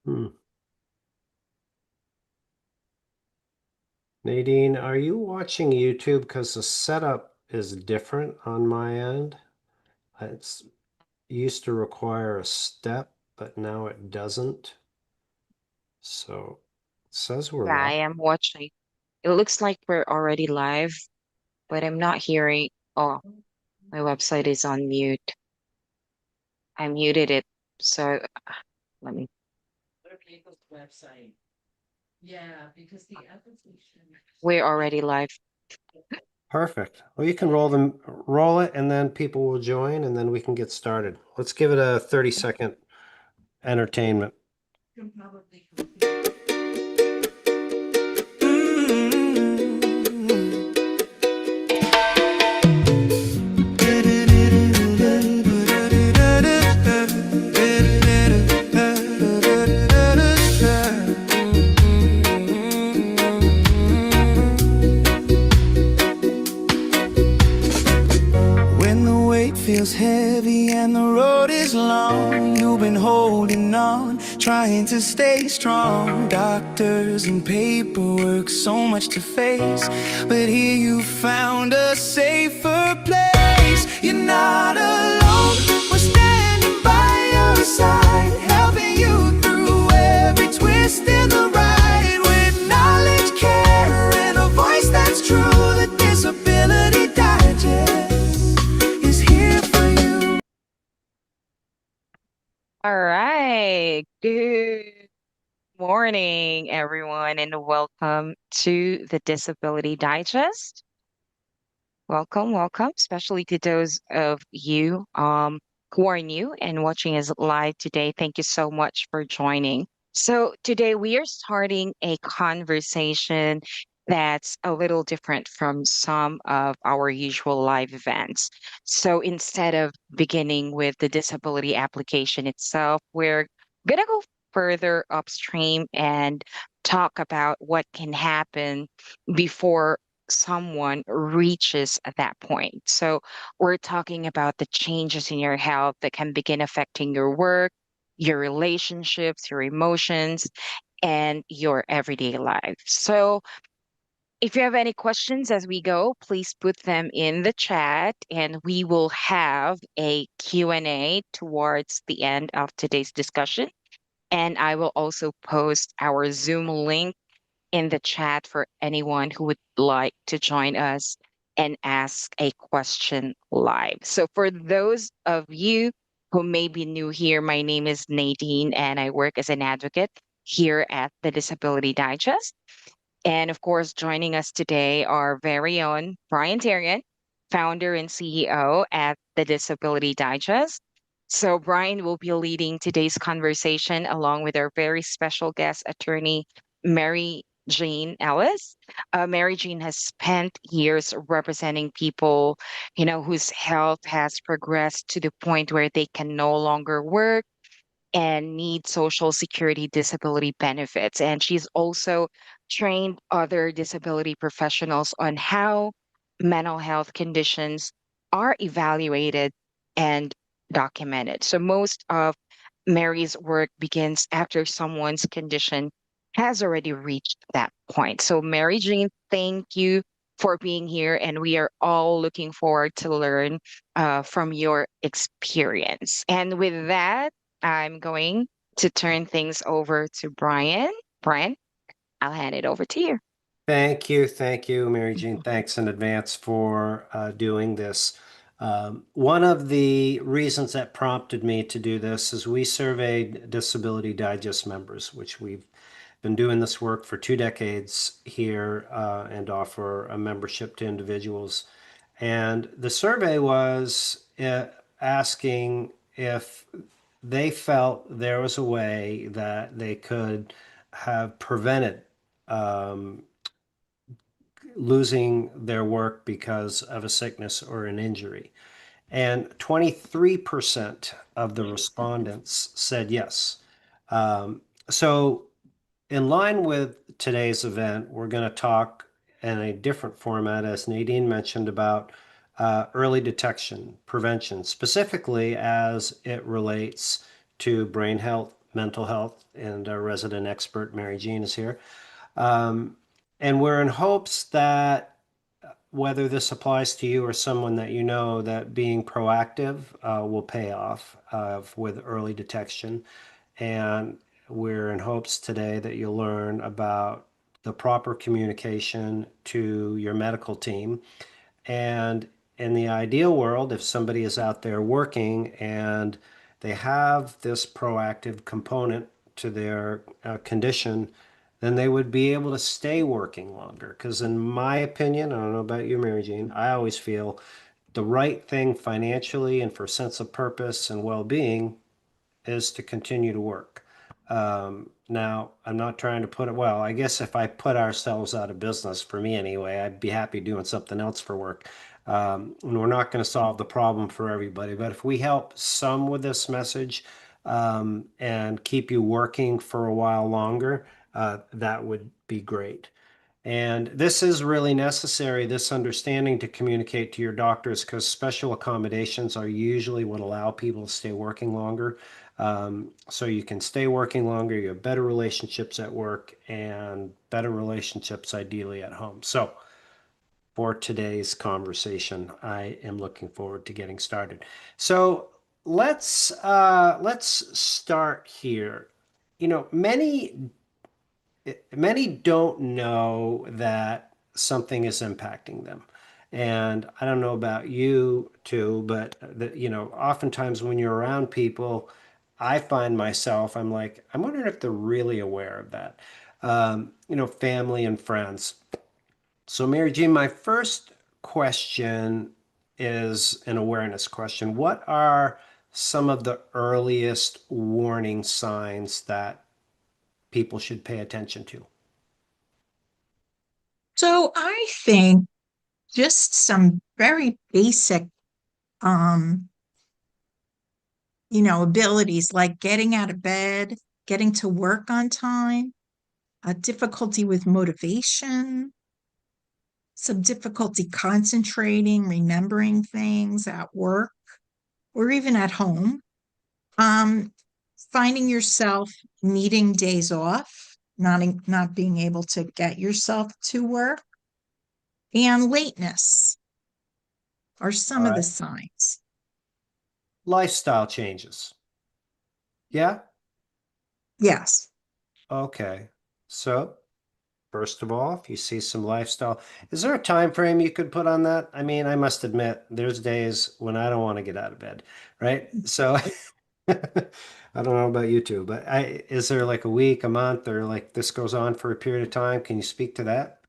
Hmm. Nadine, are you watching YouTube? Because the setup is different on my end. It's used to require a step, but now it doesn't. So it says we're Yeah, I live. am watching. It looks like we're already live, but I'm not hearing. Oh, my website is on mute. I muted it. So let me. We're already live. Perfect. Well, you can roll it, and then people will join, and then we can get started. Let's give it a 30-second entertainment. When the weight feels heavy and the road is long, you've been holding on, trying to stay strong. Doctors and paperwork, so much to face, but here you found a safer place. You're not alone, we're standing by your side, helping you through every twist in the ride. With knowledge, care, and a voice that's true, the Disability Digest is here for you. All right. Good morning, everyone, and welcome to the Disability Digest. Welcome, welcome, especially to those of you who are new and watching us live today. Thank you so much for joining. So today we are starting a conversation that's a little different from some of our usual live events. So instead of beginning with the disability application itself, we're gonna go further upstream and talk about what can happen before someone reaches that point. So we're talking about the changes in your health that can begin affecting your work, your relationships, your emotions, and your everyday life. So if you have any questions as we go, please put them in the chat and we will have a Q&A towards the end of today's discussion. And I will also post our Zoom link in the chat for anyone who would like to join us and ask a question live. So, for those of you who may be new here, my name is Nadine and I work as an advocate here at the Disability Digest. And of course, joining us today, our very own Brian Terrian, founder and CEO at the Disability Digest. So, Brian will be leading today's conversation along with our very special guest attorney, Mary Jean Ellis. Mary Jean has spent years representing people, whose health has progressed to the point where they can no longer work and need social security disability benefits. And she's also trained other disability professionals on how mental health conditions are evaluated and documented. So most of Mary's work begins after someone's condition has already reached that point. So, Mary Jean, thank you for being here, and we are all looking forward to learn from your experience. And with that, I'm going to turn things over to Brian. Brian, I'll hand it over to you. Thank you, Mary Jean. Thanks in advance for doing this. One of the reasons that prompted me to do this is we surveyed Disability Digest members, which we've been doing this work for 2 decades here and offer a membership to individuals. And the survey was asking if they felt there was a way that they could have prevented um, losing their work because of a sickness or an injury. And 23% of the respondents said yes. So, in line with today's event, we're going to talk in a different format, as Nadine mentioned, about early detection, prevention, specifically as it relates to brain health mental health, and our resident expert, Mary Jean, is here. Um, and we're in hopes that whether this applies to you or someone that you know, that being proactive will pay off with early detection. And we're in hopes today that you'll learn about the proper communication to your medical team. And in the ideal world, if somebody is out there working and they have this proactive component to their condition, then they would be able to stay working longer. Because, in my opinion, I don't know about you, Mary Jean, I always feel the right thing financially and for sense of purpose and well being is to continue to work. Now, I'm not trying to put it, well, I guess if I put ourselves out of business, for me anyway, I'd be happy doing something else for work. And we're not going to solve the problem for everybody, but if we help some with this message and keep you working for a while longer, that would be great. And this is really necessary, this understanding to communicate to your doctors, because special accommodations are usually what allow people to stay working longer. So you can stay working longer, you have better relationships at work and better relationships ideally at home. So for today's conversation, I am looking forward to getting started. So let's start here. You know, many don't know that something is impacting them. And I don't know about you too, but oftentimes when you're around people, I find myself, I'm like, I'm wondering if they're really aware of that. Family and friends. So, Mary Jean, my first question is an awareness question. What are some of the earliest warning signs that people should pay attention to? So I think just some very basic, um, abilities like getting out of bed, getting to work on time, a difficulty with motivation, some difficulty concentrating, remembering things at work or even at home. Um, Finding yourself needing days off, not being able to get yourself to work, and lateness are All some of the right. signs. Lifestyle changes. Yeah? Yes. Okay. So, first of all, if you see some lifestyle, is there a time frame you could put on that? I mean, I must admit, there's days when I don't want to get out of bed, right? So, I don't know about you two, but is there like a week, a month, or like this goes on for a period of time? Can you speak to that?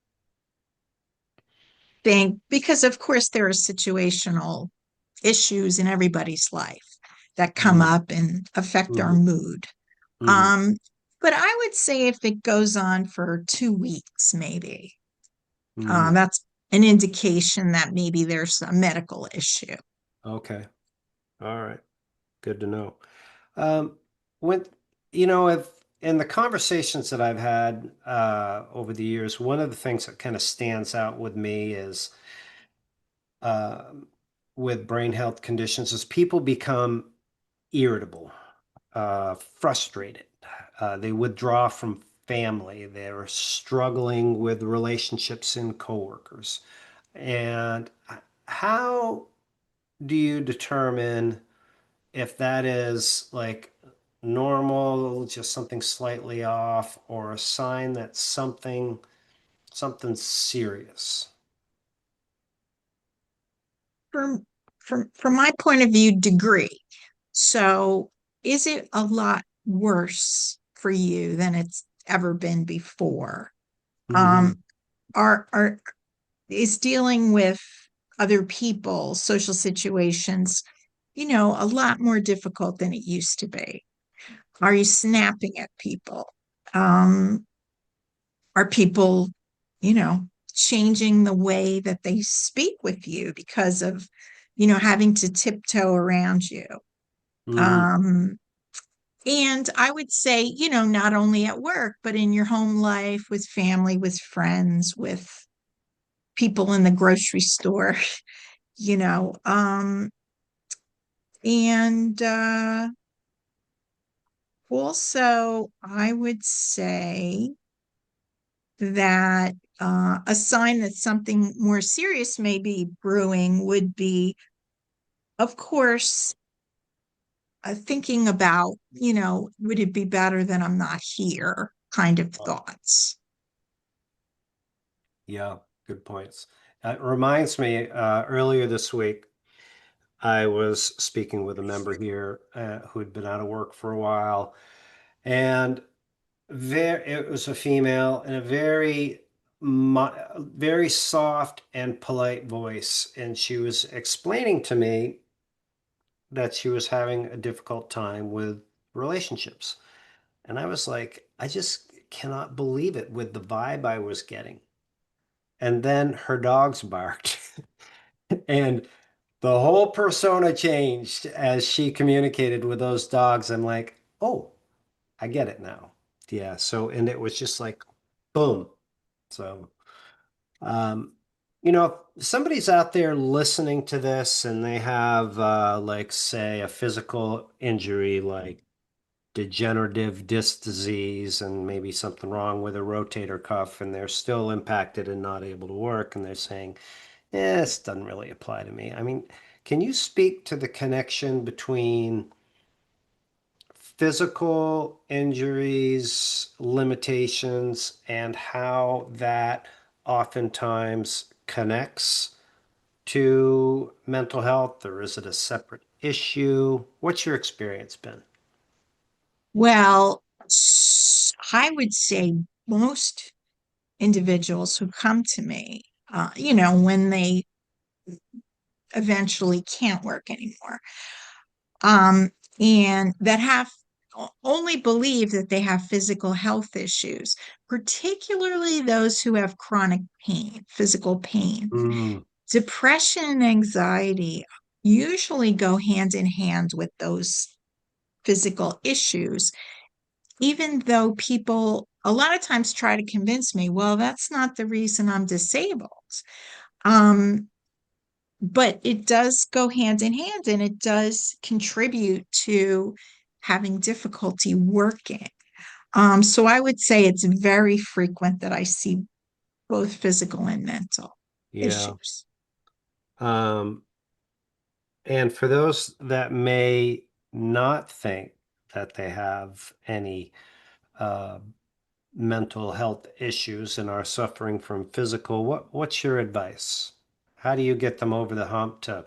Think because of course there are situational issues in everybody's life that come Mm-hmm. up and affect our Mm-hmm. mood. Mm-hmm. Um, but I would say if it goes on for 2 weeks, maybe, Mm-hmm. that's an indication that maybe there's a medical issue. Okay. All right. Good to know. Um, when if in the conversations that I've had over the years, one of the things that kind of stands out with me is uh, with brain health conditions is people become irritable, frustrated. They withdraw from family. They're struggling with relationships and coworkers. And how do you determine if that is like normal, just something slightly off, or a sign that something's serious? From from my point of view, degree. So is it a lot worse for you than it's ever been before? Hmm. Um, are is dealing with other people, social situations, a lot more difficult than it used to be? Are you snapping at people? Um, are people, you know, changing the way that they speak with you because of, having to tiptoe around you? Hmm. Um, and I would say, not only at work, but in your home life, with family, with friends, with people in the grocery store, you know. And Also, I would say that a sign that something more serious may be brewing would be, of course, thinking about, would it be better that I'm not here kind of thoughts. Yeah, good points. It reminds me, earlier this week, I was speaking with a member here who had been out of work for a while, and it was a female in a very soft and polite voice, and she was explaining to me that she was having a difficult time with relationships. And I was like, I just cannot believe it with the vibe I was getting. And then her dogs barked, and the whole persona changed as she communicated with those dogs. I'm like, oh, I get it now. Yeah. So, and it was just like, boom. So, um, if somebody's out there listening to this and they have, like, say, a physical injury like degenerative disc disease and maybe something wrong with a rotator cuff, and they're still impacted and not able to work, and they're saying, this doesn't really apply to me. I mean, can you speak to the connection between physical injuries, limitations, and how that oftentimes connects to mental health, or is it a separate issue? What's your experience been? Well, I would say most individuals who come to me, when they eventually can't work anymore, um, and that have only believe that they have physical health issues, particularly those who have chronic pain, physical pain. Mm, Depression and anxiety usually go hand in hand with those physical issues, even though people a lot of times try to convince me, well, that's not the reason I'm disabled. Um, but it does go hand in hand and it does contribute to having difficulty working. So I would say it's very frequent that I see both physical and mental yeah. issues. Um, and for those that may not think that they have any uh, mental health issues and are suffering from physical, what's your advice? How do you get them over the hump to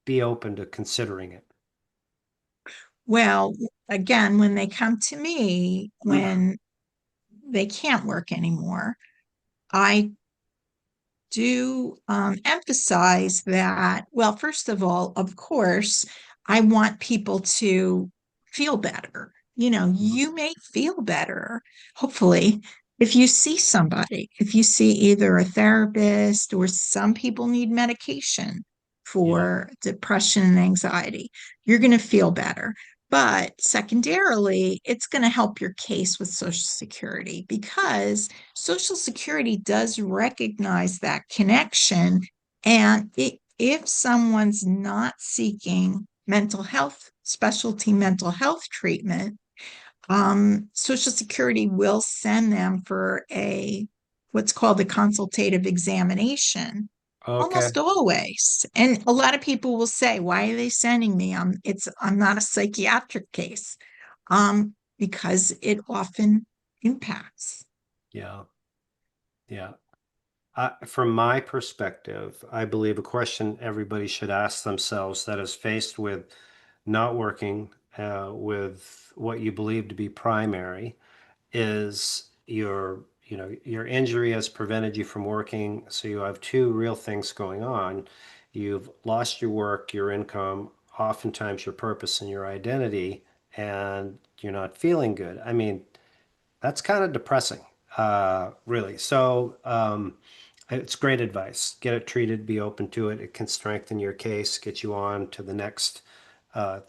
be open to considering it? Well, again, when they come to me, when they can't work anymore, I do emphasize that, well, first of all, of course, I want people to feel better. You may feel better, hopefully, if you see somebody, if you see either a therapist or some people need medication Yeah. for depression and anxiety, you're going to feel better. But secondarily, it's going to help your case with Social Security because Social Security does recognize that connection. And if someone's not seeking mental health, specialty mental health treatment, Social Security will send them for what's called a consultative examination Okay. almost always. And a lot of people will say, why are they sending me? I'm not a psychiatric case. Because it often impacts. Yeah. Yeah. From my perspective, I believe a question everybody should ask themselves that is faced with not working with what you believe to be primary is your injury has prevented you from working. So you have two real things going on. You've lost your work, your income, oftentimes your purpose and your identity, and you're not feeling good. I mean, that's kind of depressing, really. So it's great advice. Get it treated, be open to it. It can strengthen your case, get you on to the next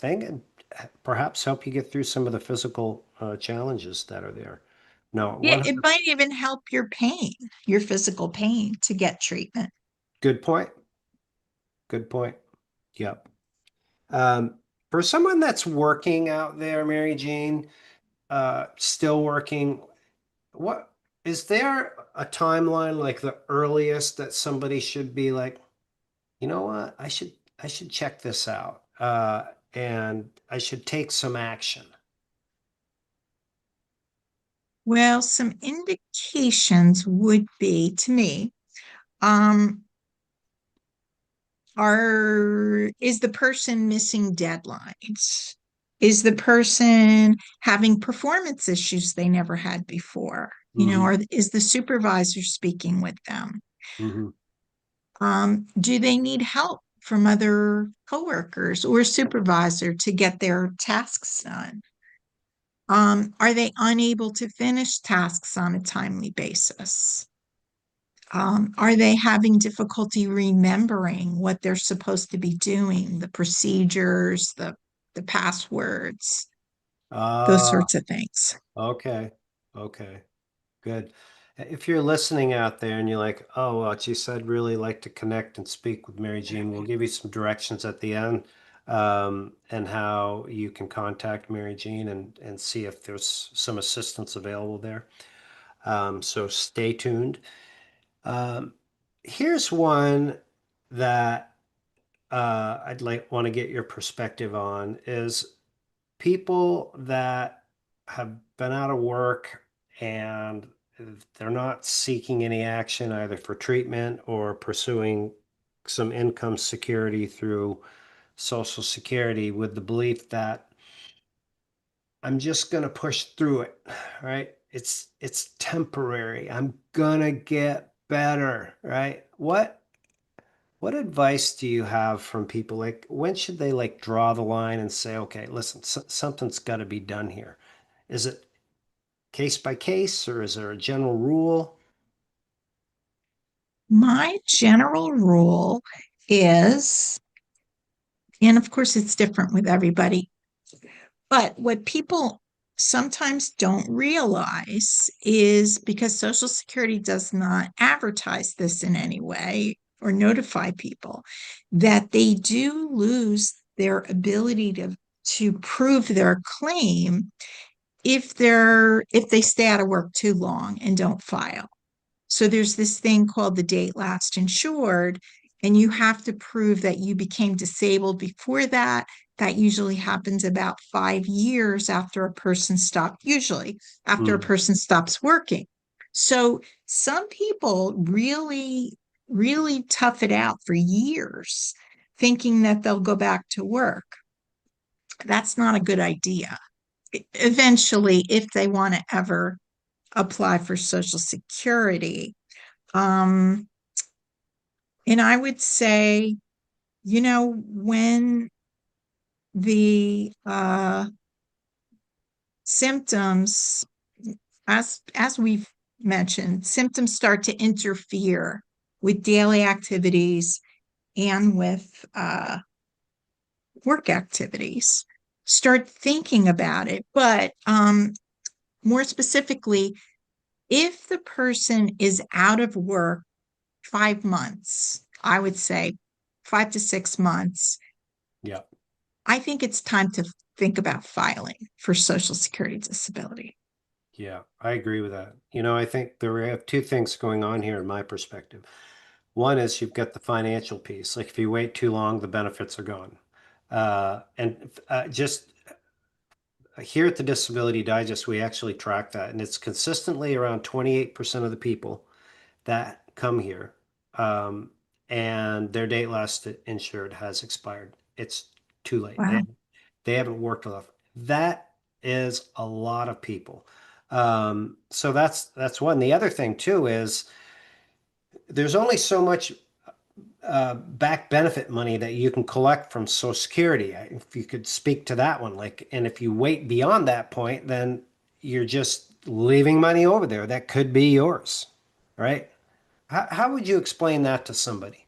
thing, and perhaps help you get through some of the physical challenges that are there. No, Yeah, it 100. might even help your pain, your physical pain to get treatment. Good point. Good point. Yep. Um, for someone that's working out there, Mary Jean, still working, what is there a timeline like the earliest that somebody should be like, you know what, I should check this out, and I should take some action? Well, some indications would be to me, um, is the person missing deadlines? Is the person having performance issues they never had before? Hmm. Or is the supervisor speaking with them? Hmm. Do they need help from other coworkers or supervisor to get their tasks done? Are they unable to finish tasks on a timely basis? Are they having difficulty remembering what they're supposed to be doing, the procedures, the passwords, those Ah, sorts of things? okay. Okay. Good. If you're listening out there and you're like, oh, well, geez, I'd really like to connect and speak with Mary Jean, we'll give you some directions at the end, and how you can contact Mary Jean and see if there's some assistance available there. So stay tuned. Um, Here's one that I'd like want to get your perspective on is people that have been out of work and they're not seeking any action either for treatment or pursuing some income security through Social Security with the belief that I'm just going to push through it, right? It's temporary. I'm gonna get better, right? What advice do you have from people? Like, when should they like draw the line and say, okay, listen, something's got to be done here? Is it case by case or is there a general rule? My general rule is, and of course it's different with everybody, but what people sometimes don't realize is because Social Security does not advertise this in any way or notify people that they do lose their ability to prove their claim if they stay out of work too long and don't file. So there's this thing called the date last insured, and you have to prove that you became disabled before that. That usually happens about 5 years after a person stopped, usually after a Mm, person stops working. So some people really, really tough it out for years, thinking that they'll go back to work. That's not a good idea. Eventually, if they want to ever apply for Social Security, um, and I would say, when the symptoms, as we've mentioned, symptoms start to interfere with daily activities and with work activities, start thinking about it. But more specifically, if the person is out of work 5 months, I would say 5 to 6 months, yeah, I think it's time to think about filing for Social Security disability. yeah, I agree with that. I think there we have two things going on here in my perspective. One is you've got the financial piece. Like if you wait too long, the benefits are gone. And just here at the Disability Digest, we actually track that, and it's consistently around 28% of the people that come here, um, and their date last insured has expired. It's too late. Wow. They haven't worked enough. That is a lot of people. So that's one. The other thing too is there's only so much back benefit money that you can collect from Social Security. If you could speak to that one, like, and if you wait beyond that point, then you're just leaving money over there that could be yours, right? How would you explain that to somebody?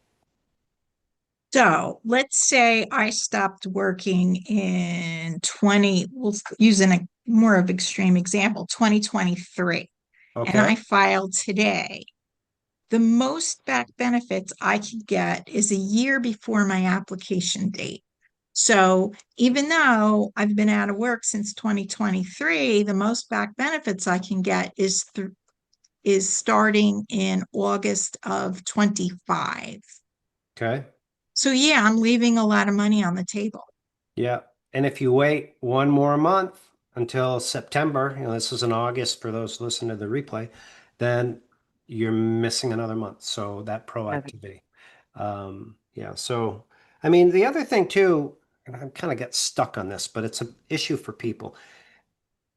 So let's say I stopped working in 20, we'll use a more of extreme example, 2023, and I Okay. filed today. The most back benefits I could get is a year before my application date. So even though I've been out of work since 2023, the most back benefits I can get is starting in August of 25. Okay. So yeah, I'm leaving a lot of money on the table. Yeah. And if you wait one more month until September, this is in August for those listening to the replay, then you're missing another month. So that proactivity. Yeah. So, I mean, the other thing too, and I kind of get stuck on this, but it's an issue for people.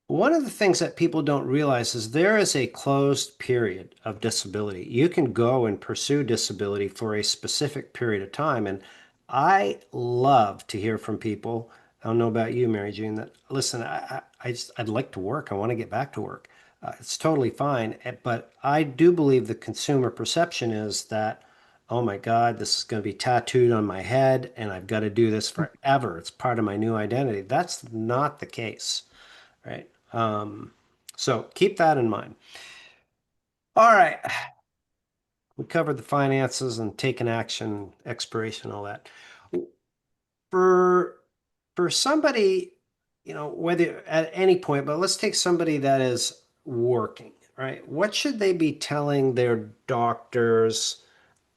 One of the things that people don't realize is there is a closed period of disability. You can go and pursue disability for a specific period of time. And I love to hear from people. I don't know about you, Mary Jean, that listen, I'd like to work. I want to get back to work. It's totally fine. But I do believe the consumer perception is that, oh my God, this is going to be tattooed on my head and I've got to do this forever. It's part of my new identity. That's not the case, right? So keep that in mind. All right. We covered the finances and taking action, expiration, all that. For somebody, whether at any point, but let's take somebody that is working, right? What should they be telling their doctors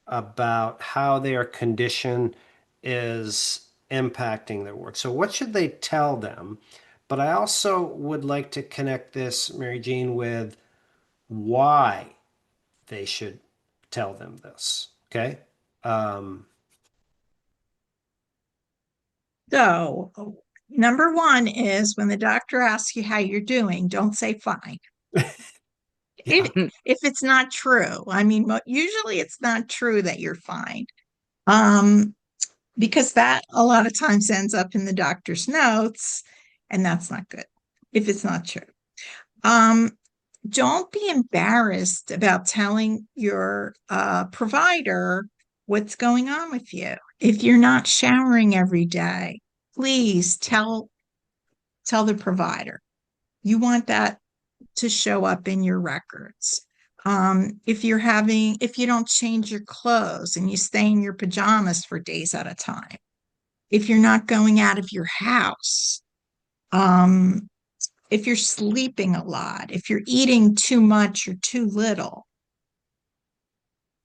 about how their condition is impacting their work? So what should they tell them? But I also would like to connect this, Mary Jean, with why they should tell them this. Okay. Um, So, number one is when the doctor asks you how you're doing, don't say fine. yeah. If it's not true, I mean, usually it's not true that you're fine. Because that a lot of times ends up in the doctor's notes, and that's not good if it's not true. Um, don't be embarrassed about telling your provider what's going on with you. If you're not showering every day, please tell the provider. You want that to show up in your records. If you don't change your clothes and you stay in your pajamas for days at a time, if you're not going out of your house, um, if you're sleeping a lot, if you're eating too much or too little,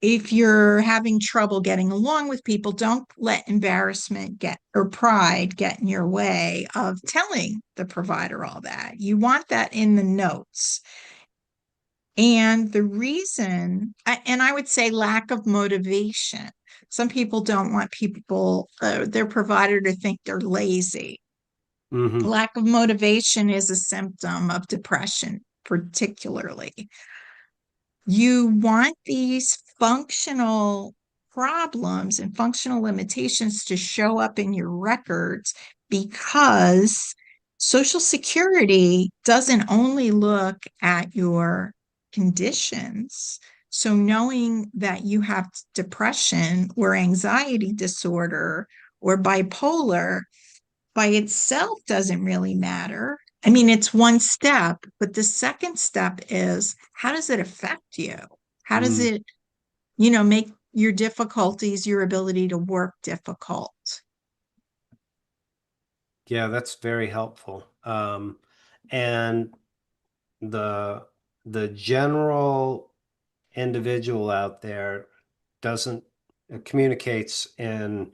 if you're having trouble getting along with people, don't let embarrassment get or pride get in your way of telling the provider all that. You want that in the notes. And the reason, and I would say lack of motivation. Some people don't want their provider to think they're lazy. Mm-hmm. Lack of motivation is a symptom of depression, particularly. You want these functional problems and functional limitations to show up in your records because Social Security doesn't only look at your conditions. So, knowing that you have depression or anxiety disorder or bipolar by itself doesn't really matter. I mean, it's one step, but the second step is how does it affect you? How does Mm. it, make your difficulties, your ability to work difficult? Yeah, that's very helpful. And the general individual out there doesn't communicates in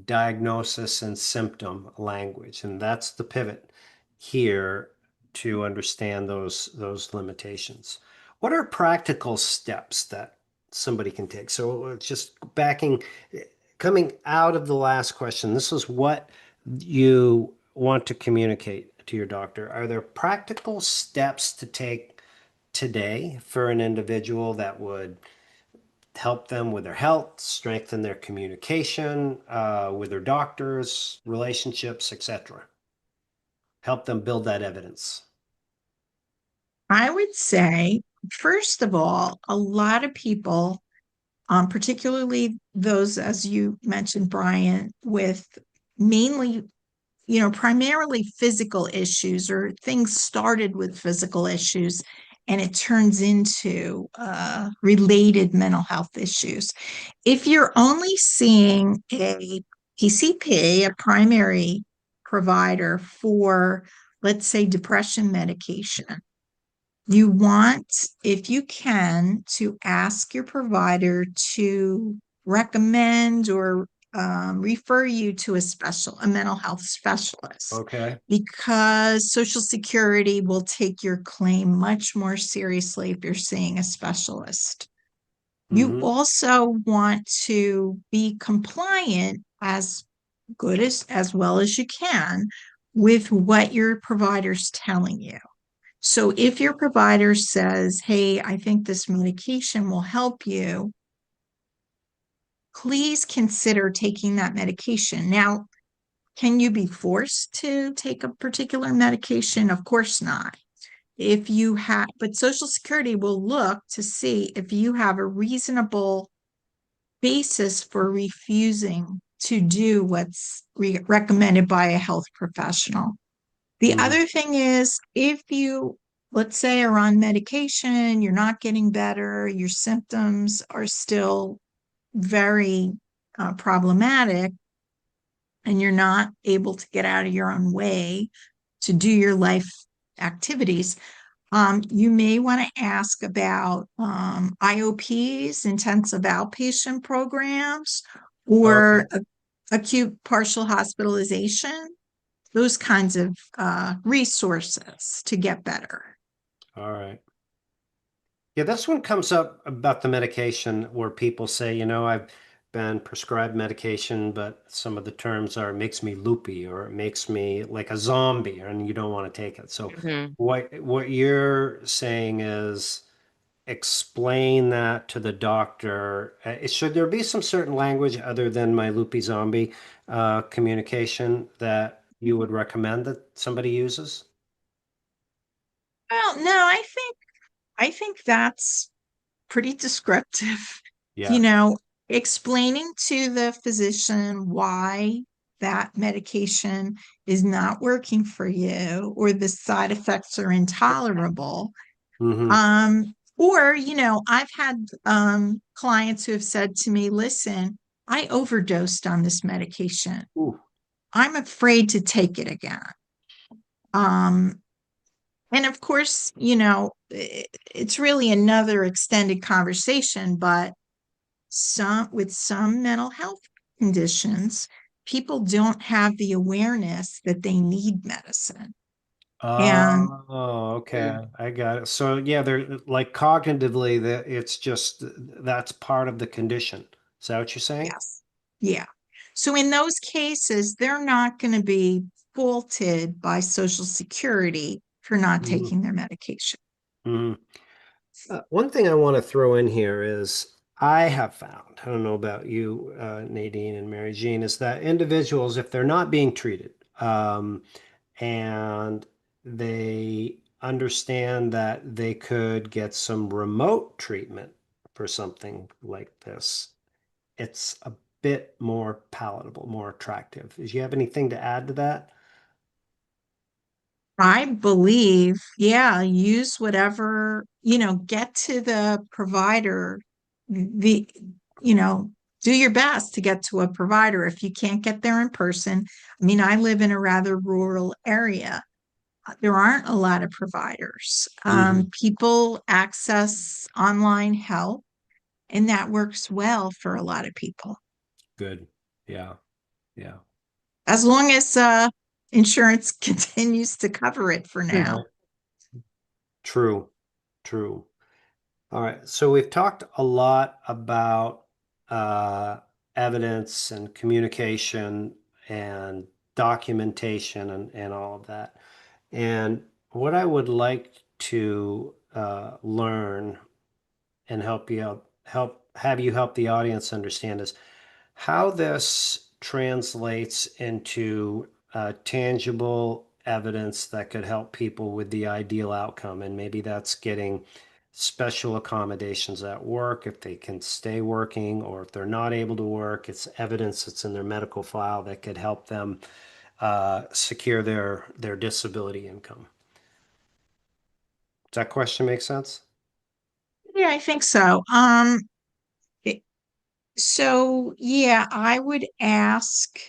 diagnosis and symptom language, and that's the pivot here to understand those limitations. What are practical steps that somebody can take? So just coming out of the last question, this is what you want to communicate to your doctor. Are there practical steps to take today for an individual that would help them with their health, strengthen their communication with their doctors, relationships, etc.? Help them build that evidence. I would say, first of all, a lot of people, particularly those, as you mentioned, Brian, with mainly primarily physical issues or things started with physical issues and it turns into related mental health issues. If you're only seeing a PCP, a primary provider for, let's say, depression medication, you want, if you can, to ask your provider to recommend or refer you to a mental health specialist, Okay. because Social Security will take your claim much more seriously if you're seeing a specialist. You Mm-hmm. also want to be compliant as well as you can with what your provider's telling you. So if your provider says, hey, I think this medication will help you, please consider taking that medication. Now, can you be forced to take a particular medication? Of course not. If you have, but Social Security will look to see if you have a reasonable basis for refusing to do what's recommended by a health professional. The Mm-hmm. other thing is, if you, let's say, are on medication, you're not getting better, your symptoms are still very problematic, and you're not able to get out of your own way to do your life activities, you may want to ask about IOPs, intensive outpatient programs, Okay. or acute partial hospitalization, those kinds of resources to get better. All right. Yeah, this one comes up about the medication where people say, I've been prescribed medication, but some of the terms are makes me loopy or it makes me like a zombie and you don't want to take it. So Mhm. what you're saying is explain that to the doctor. Should there be some certain language other than my loopy zombie communication that you would recommend that somebody uses? Well, no, I think that's pretty descriptive. You Yeah. know, explaining to the physician why that medication is not working for you or the side effects are intolerable. Mm-hmm. Or, I've had clients who have said to me, listen, I overdosed on this medication. Ooh. I'm afraid to take it again. Um, and of course, it's really another extended conversation, but some mental health conditions, people don't have the awareness that they need medicine. And Oh, Mm. okay. I got it. So yeah, they're like cognitively that it's just that's part of the condition. Is that what you're saying? yes, yeah. So in those cases, they're not going to be faulted by Social Security for not Mm-hmm. taking their medication. Mm-hmm. One thing I want to throw in here is I have found, I don't know about you, Nadine and Mary Jean, is that individuals, if they're not being treated, and they understand that they could get some remote treatment for something like this, it's a bit more palatable, more attractive. Do you have anything to add to that? I believe, yeah, use whatever, get to the provider, the, you know, do your best to get to a provider. If you can't get there in person, I mean, I live in a rather rural area. There aren't a lot of providers. Hmm. People access online help, and that works well for a lot of people, Good. Yeah. Yeah. as long as insurance continues to cover it for now. Right. True. True. All right. So we've talked a lot about uh, evidence and communication and documentation and all of that. And what I would like to learn and help you out, have you help the audience understand is how this translates into tangible evidence that could help people with the ideal outcome. And maybe that's getting special accommodations at work if they can stay working, or if they're not able to work, it's evidence that's in their medical file that could help them secure their disability income. Does that question make sense? Yeah, I think so. So, yeah, I would ask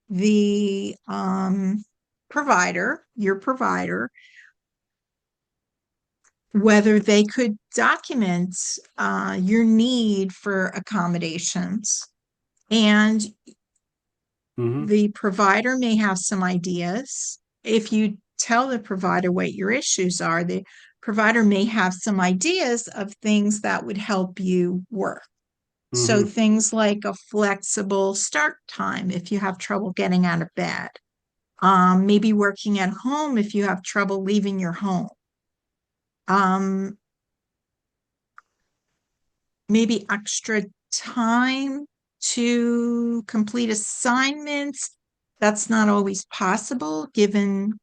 the provider, your provider, whether they could document your need for accommodations. And Mm-hmm. the provider may have some ideas. If you tell the provider what your issues are, the provider may have some ideas of things that would help you work. So Mm-hmm. things like a flexible start time if you have trouble getting out of bed. Maybe working at home if you have trouble leaving your home. Um, Maybe extra time to complete assignments. That's not always possible given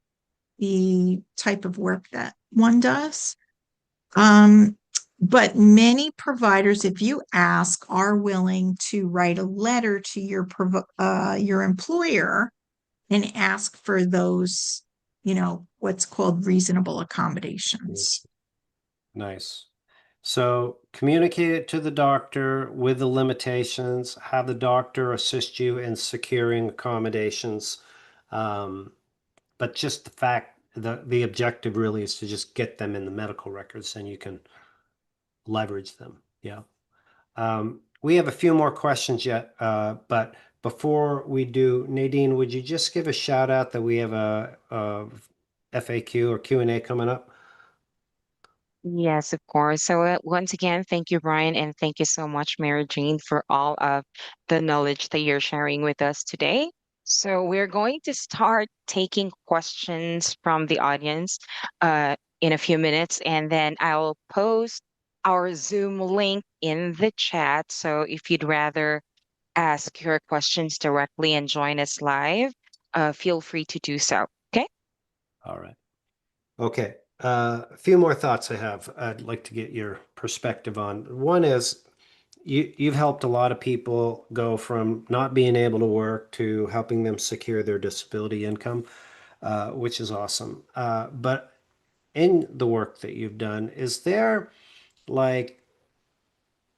the type of work that one does. Um, but many providers, if you ask, are willing to write a letter to your employer and ask for those, what's called reasonable accommodations. Nice. So communicate it to the doctor with the limitations, have the doctor assist you in securing accommodations. Um, but just the fact, the objective really is to just get them in the medical records and you can leverage them. Yeah. We have a few more questions yet, but before we do, Nadine, would you just give a shout out that we have a FAQ or Q&A coming up? Yes, of course. So once again, thank you, Brian, and thank you so much, Mary Jean, for all of the knowledge that you're sharing with us today. So we're going to start taking questions from the audience in a few minutes, and then I'll post our Zoom link in the chat. So if you'd rather ask your questions directly and join us live, feel free to do so. Okay? All right. Okay. A few more thoughts I have I'd like to get your perspective on. One is you've helped a lot of people go from not being able to work to helping them secure their disability income, which is awesome. But in the work that you've done, like,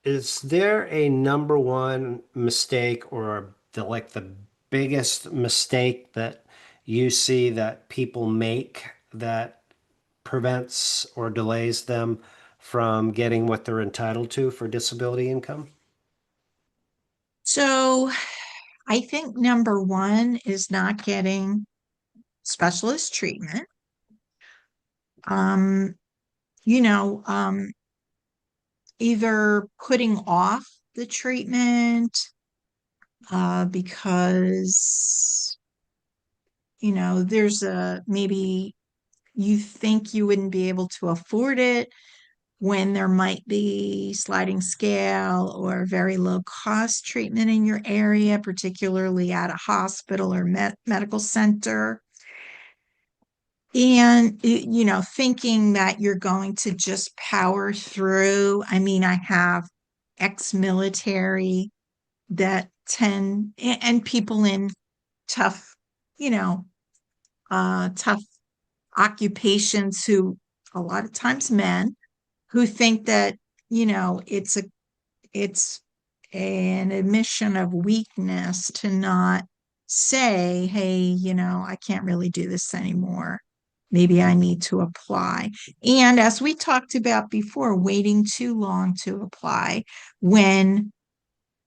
is there a number one mistake or the biggest mistake that you see that people make that prevents or delays them from getting what they're entitled to for disability income? So I think number one is not getting specialist treatment. Um, you know, um, Either putting off the treatment because, there's maybe you think you wouldn't be able to afford it when there might be sliding scale or very low cost treatment in your area, particularly at a hospital or medical center. And, thinking that you're going to just power through. I mean, I have ex-military that tend, and people in tough, you know, tough occupations who, a lot of times men, who think that, it's an admission of weakness to not say, hey, I can't really do this anymore. Maybe I need to apply. And as we talked about before, waiting too long to apply when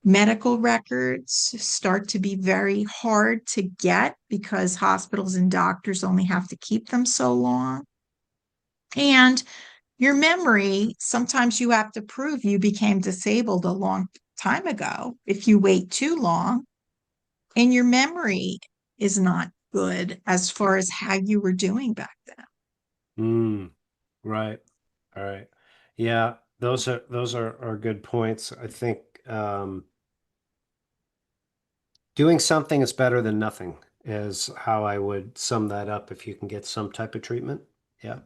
medical records start to be very hard to get because hospitals and doctors only have to keep them so long. And your memory, sometimes you have to prove you became disabled a long time ago if you wait too long. And your memory is not good as far as how you were doing back then. Right. All right. Yeah, those are good points. I think doing something is better than nothing is how I would sum that up if you can get some type of treatment. Yeah.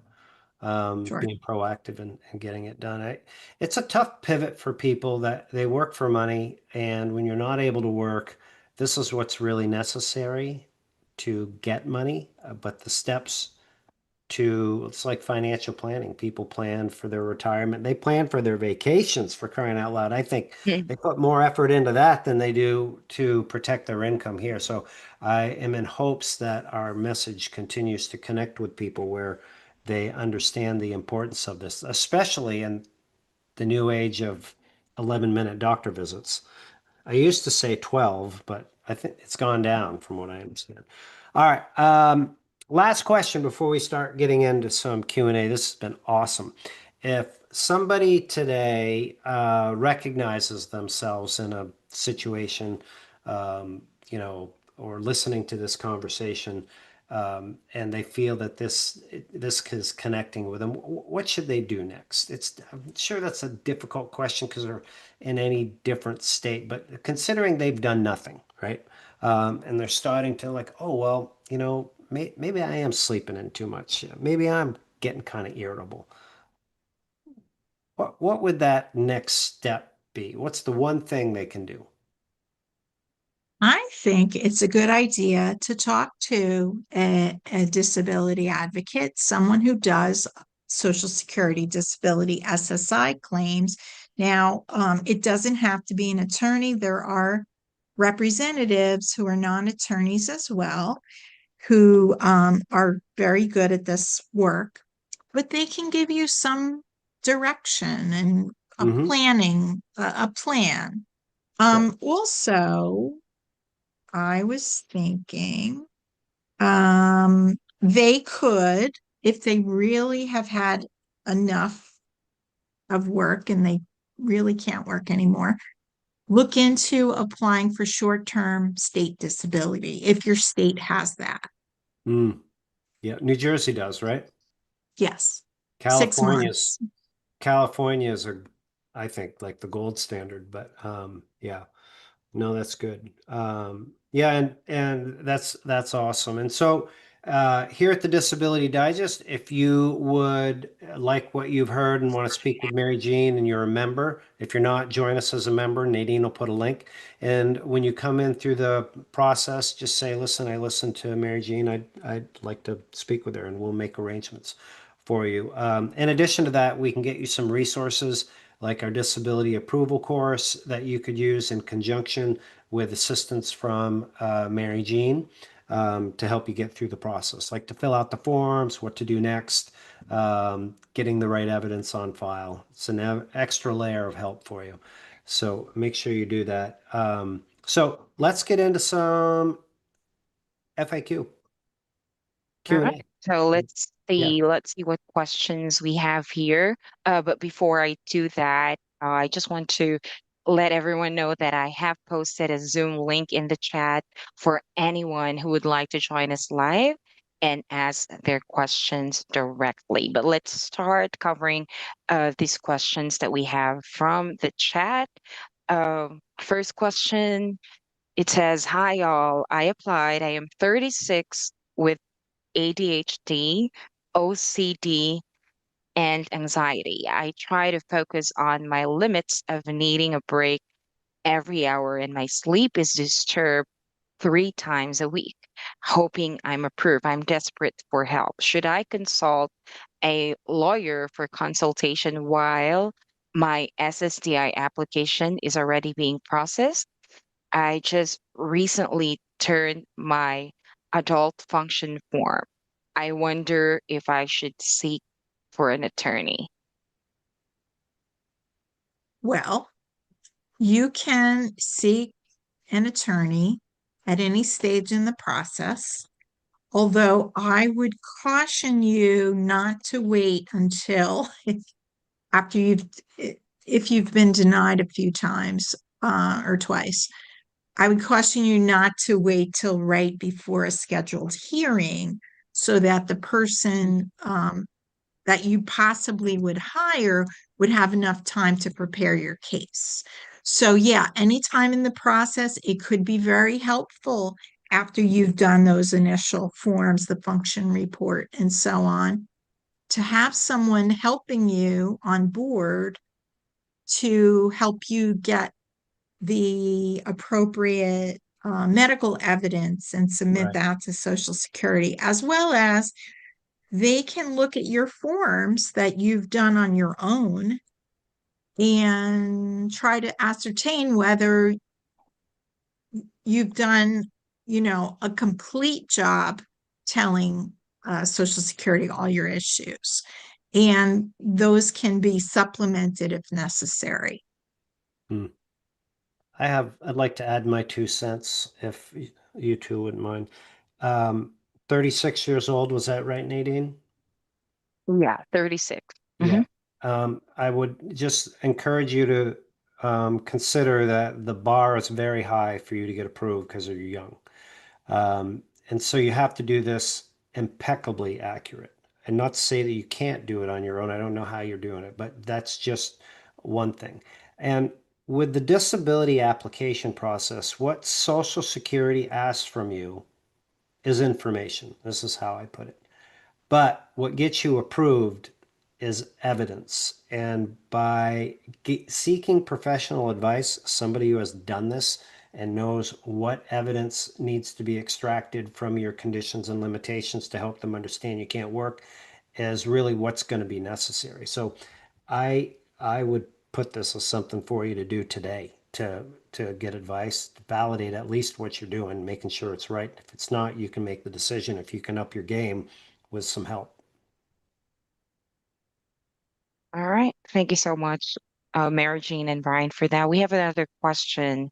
Sure. Being proactive and getting it done. It's a tough pivot for people that they work for money, and when you're not able to work, this is what's really necessary to get money. But the steps to, it's like financial planning. People plan for their retirement. They plan for their vacations, for crying out loud. I think Mm. they put more effort into that than they do to protect their income here. So I am in hopes that our message continues to connect with people where they understand the importance of this, especially in the new age of 11-minute doctor visits. I used to say 12, but I think it's gone down from what I understand. All right. Last question before we start getting into some Q&A. This has been awesome. If somebody today recognizes themselves in a situation, or listening to this conversation, and they feel that this is connecting with them, what should they do next? I'm sure that's a difficult question because they're in any different state, but considering they've done nothing, right? And they're starting to like, oh, well, maybe I am sleeping in too much. Maybe I'm getting kind of irritable. What would that next step be? What's the one thing they can do? I think it's a good idea to talk to a disability advocate, someone who does Social Security disability SSI claims. Now, it doesn't have to be an attorney. There are representatives who are non-attorneys as well, who are very good at this work, but they can give you some direction and Mm-hmm. a plan. Yeah. Also, I was thinking, they could, if they really have had enough of work and they really can't work anymore, look into applying for short-term state disability if your state has that. Mm. Yeah. New Jersey does, right? Yes, six California's months. California's are, I think, like the gold standard, but yeah. No, that's good. Yeah, and that's awesome. And so here at the Disability Digest, if you would like what you've heard and want to speak with Mary Jean and you're a member, if you're not, join us as a member. Nadine will put a link. And when you come in through the process, just say, listen, I listened to Mary Jean. I'd like to speak with her, and we'll make arrangements for you. In addition to that, we can get you some resources like our disability approval course that you could use in conjunction with assistance from Mary Jean to help you get through the process, like to fill out the forms, what to do next, getting the right evidence on file. It's an extra layer of help for you. So make sure you do that. So let's get into some FAQ, All right. Q&A. So Yeah. let's see what questions we have here. But before I do that, I just want to let everyone know that I have posted a Zoom link in the chat for anyone who would like to join us live and ask their questions directly. But let's start covering these questions that we have from the chat. First question, it says, "Hi y'all, I applied. I am 36 with ADHD, OCD, and anxiety. I try to focus on my limits of needing a break every hour, and my sleep is disturbed 3 times a week. Hoping I'm approved. I'm desperate for help. Should I consult a lawyer for consultation while my SSDI application is already being processed? I just recently turned my adult function form. I wonder if I should seek for an attorney." Well, you can seek an attorney at any stage in the process, although I would caution you not to wait until after if you've been denied a few times or twice. I would caution you not to wait till right before a scheduled hearing so that the person that you possibly would hire would have enough time to prepare your case. So, yeah, anytime in the process, it could be very helpful after you've done those initial forms, the function report, and so on, to have someone helping you on board to help you get the appropriate medical evidence and submit Right. that to Social Security, as well as they can look at your forms that you've done on your own and try to ascertain whether you've done, a complete job telling Social Security all your issues. And those can be supplemented if necessary. Hmm. I'd like to add my 2 cents if you two wouldn't mind. 36 years old, was that right, Nadine? Yeah, 36. Yeah. I would just encourage you to consider that the bar is very high for you to get approved because you're young. And so you have to do this impeccably accurate. And not to say that you can't do it on your own. I don't know how you're doing it, but that's just one thing. And with the disability application process, what Social Security asks from you is information. This is how I put it. But what gets you approved is evidence. And by seeking professional advice, somebody who has done this and knows what evidence needs to be extracted from your conditions and limitations to help them understand you can't work is really what's going to be necessary. So I would put this as something for you to do today to get advice, to validate at least what you're doing, making sure it's right. If it's not, you can make the decision if you can up your game with some help. All right. Thank you so much, Mary Jean and Brian, for that. We have another question.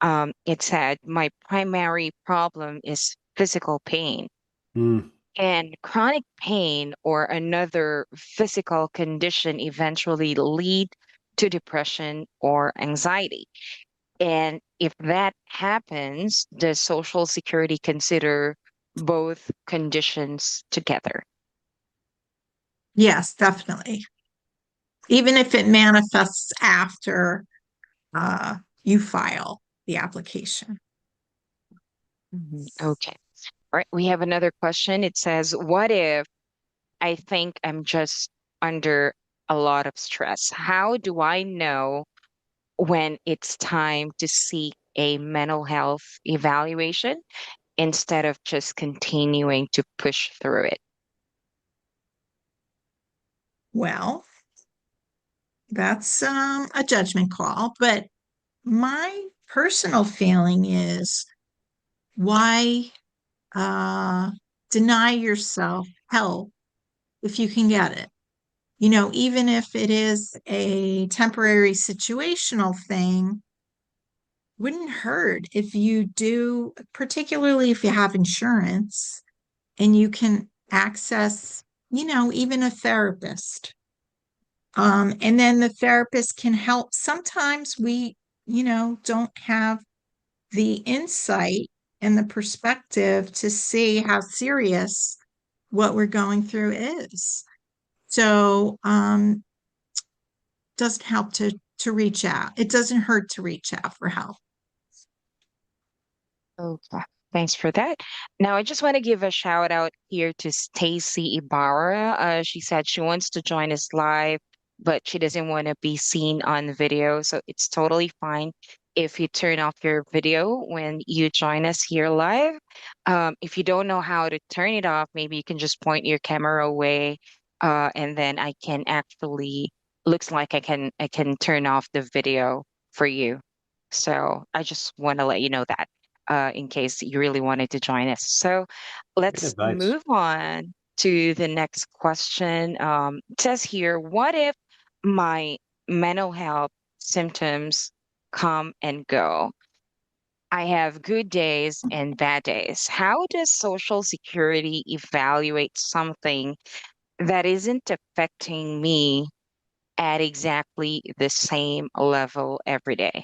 It said, my primary problem is physical pain. Mm, And chronic pain or another physical condition eventually lead to depression or anxiety. And if that happens, does Social Security consider both conditions together? Yes, definitely. Even if it manifests after you file the application. Okay. All right. We have another question. It says, what if I think I'm just under a lot of stress? How do I know when it's time to seek a mental health evaluation instead of just continuing to push through it? Well, that's a judgment call, but my personal feeling is why deny yourself help if you can get it? Even if it is a temporary situational thing, wouldn't hurt if you do, particularly if you have insurance and you can access, even a therapist. And then the therapist can help. Sometimes we, don't have the insight and the perspective to see how serious what we're going through is. So, doesn't help to reach out. It doesn't hurt to reach out for help. Okay. Thanks for that. Now, I just want to give a shout out here to Stacy Ibarra. She said she wants to join us live, but she doesn't want to be seen on video. So it's totally fine if you turn off your video when you join us here live. If you don't know how to turn it off, maybe you can just point your camera away, and then I can actually looks like I can turn off the video for you. So I just want to let you know that in case you really wanted to join us. So good let's advice. move on to the next question. It says here, what if my mental health symptoms come and go? I have good days and bad days. How does Social Security evaluate something that isn't affecting me at exactly the same level every day?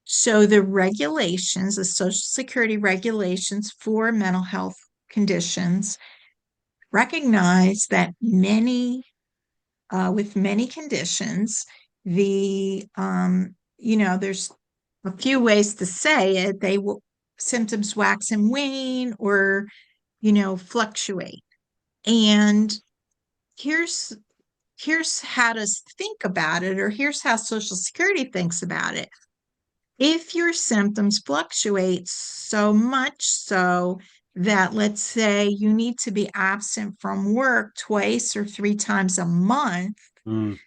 So the regulations, the Social Security regulations for mental health conditions recognize that with many conditions, there's a few ways to say it. They will symptoms wax and wane or, fluctuate. And here's how to think about it, or here's how Social Security thinks about it. If your symptoms fluctuate so much so that, let's say, you need to be absent from work twice or three times a month, Mm,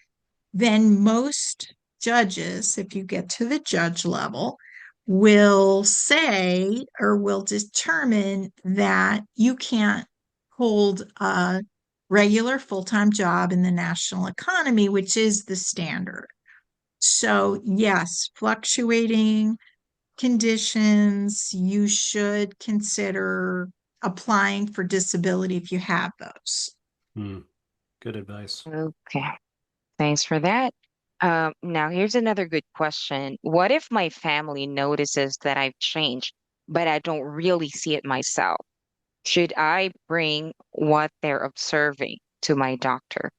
then most judges, if you get to the judge level, will say or will determine that you can't hold a regular full-time job in the national economy, which is the standard. So, yes, fluctuating conditions, you should consider applying for disability if you have those. mm, good advice. Okay, thanks for that. Now here's another good question. What if my family notices that I've changed, but I don't really see it myself? Should I bring what they're observing to my doctor?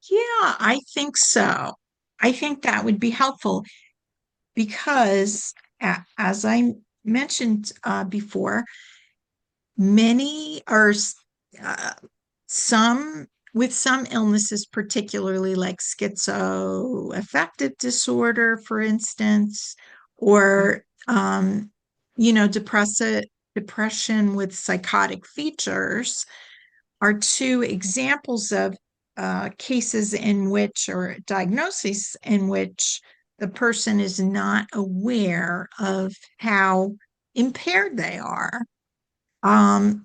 Yeah, I think so. I think that would be helpful because, as I mentioned before, many are uh, some with some illnesses, particularly like schizoaffective disorder, for instance, or depression with psychotic features, are two examples of cases in which, or diagnoses in which, the person is not aware of how impaired they are,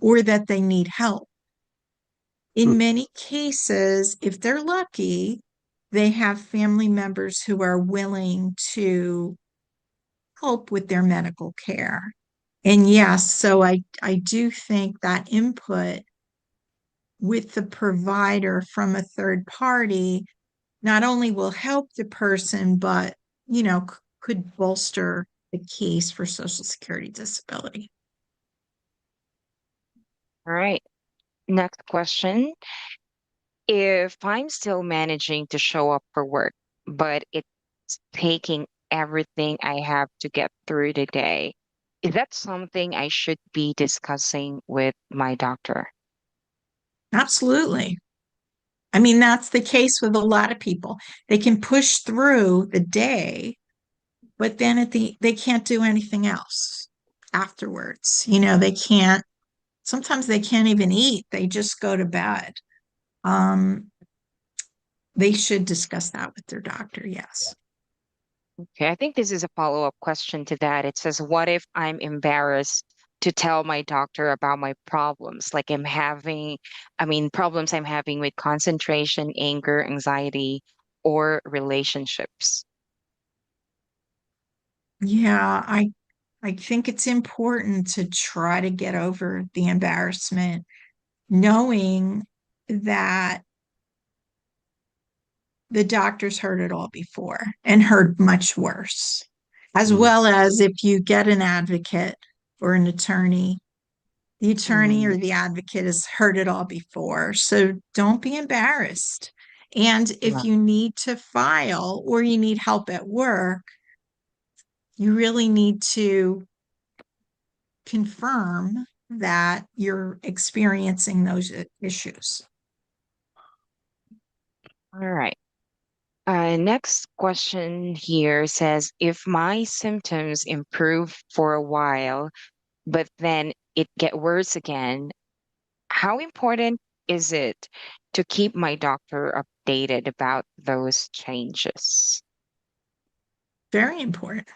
or that they need help. Hmm, In many cases, if they're lucky, they have family members who are willing to help with their medical care. And yes, so I do think that input with the provider from a third party not only will help the person, but, could bolster the case for Social Security disability. All right, next question. If I'm still managing to show up for work, but it's taking everything I have to get through the day, is that something I should be discussing with my doctor? Absolutely. I mean, that's the case with a lot of people. They can push through the day, but then they can't do anything else afterwards. They can't, sometimes they can't even eat. They just go to bed. Um, they should discuss that with their doctor, yes. Okay, I think this is a follow-up question to that. It says, what if I'm embarrassed to tell my doctor about my problems? Like problems I'm having with concentration, anger, anxiety, or relationships. Yeah, I think it's important to try to get over the embarrassment, knowing that the doctor's heard it all before and heard much worse, as mm, well as if you get an advocate or an attorney, the attorney Mm, or the advocate has heard it all before. So don't be embarrassed. And if yeah. you need to file or you need help at work, you really need to confirm that you're experiencing those issues. All right. Next question here says, if my symptoms improve for a while, but then it get worse again, how important is it to keep my doctor updated about those changes? Very important.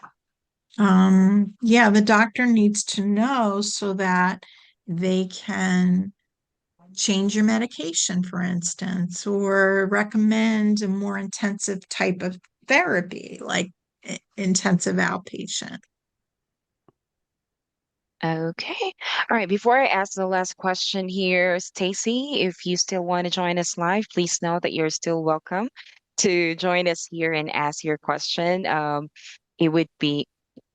Yeah, the doctor needs to know so that they can change your medication, for instance, or recommend a more intensive type of therapy, like intensive outpatient. Okay. All right. Before I ask the last question here, Stacy, if you still want to join us live, please know that you're still welcome to join us here and ask your question. It would be,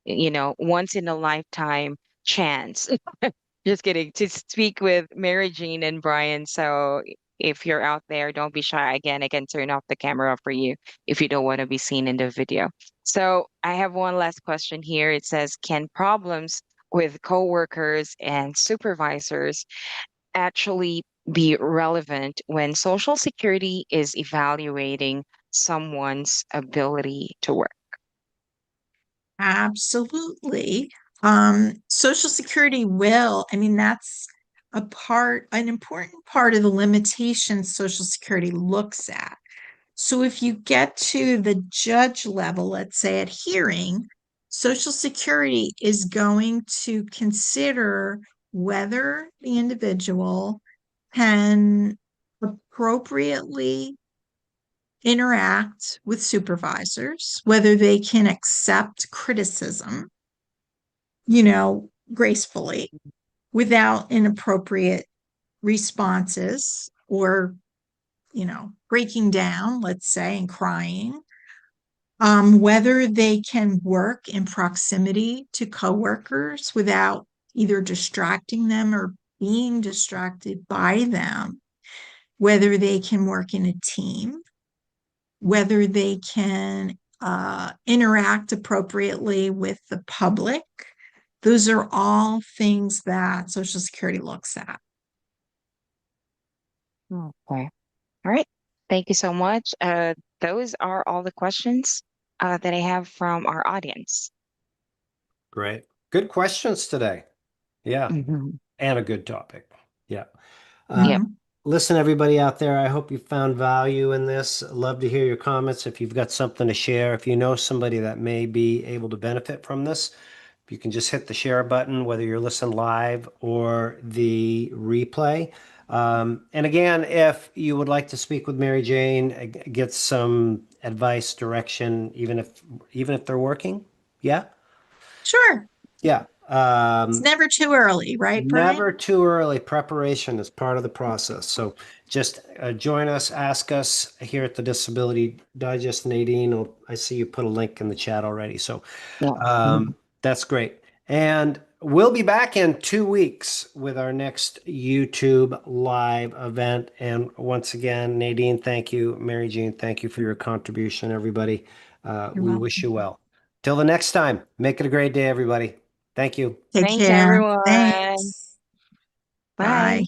once in a lifetime chance. Just kidding. To speak with Mary Jean and Brian. So if you're out there, don't be shy. Again, I can turn off the camera for you if you don't want to be seen in the video. So I have one last question here. It says, can problems with coworkers and supervisors actually be relevant when Social Security is evaluating someone's ability to work? Absolutely. Social Security will, I mean, that's an important part of the limitations Social Security looks at. So if you get to the judge level, let's say at hearing, Social Security is going to consider whether the individual can appropriately interact with supervisors, whether they can accept criticism, gracefully without inappropriate responses or, breaking down, let's say, and crying. Whether they can work in proximity to coworkers without either distracting them or being distracted by them, whether they can work in a team, whether they can interact appropriately with the public. Those are all things that Social Security looks at. Okay. All right. Thank you so much. Those are all the questions that I have from our audience. Great. Good questions today. Yeah. Mhm. And a good topic. Yeah. Yep. Listen, everybody out there, I hope you found value in this. Love to hear your comments. If you've got something to share, if you know somebody that may be able to benefit from this, you can just hit the share button, whether you're listening live or the replay. And again, if you would like to speak with Mary Jane, get some advice, direction, even if they're working, yeah, Sure. yeah. It's never too early, right, Brian? Never too early. Preparation is part of the process. So just join us, ask us here at the Disability Digest. Nadine, I see you put a link in the chat already. So Yeah. Mhm. that's great. And we'll be back in 2 weeks with our next YouTube live event. And once again, Nadine, thank you. Mary Jean, thank you for your contribution, everybody. You're We welcome. wish you well. Till the next time, make it a great day, everybody. Thank you. Take Thanks, care. everyone. Thanks. Bye. Bye.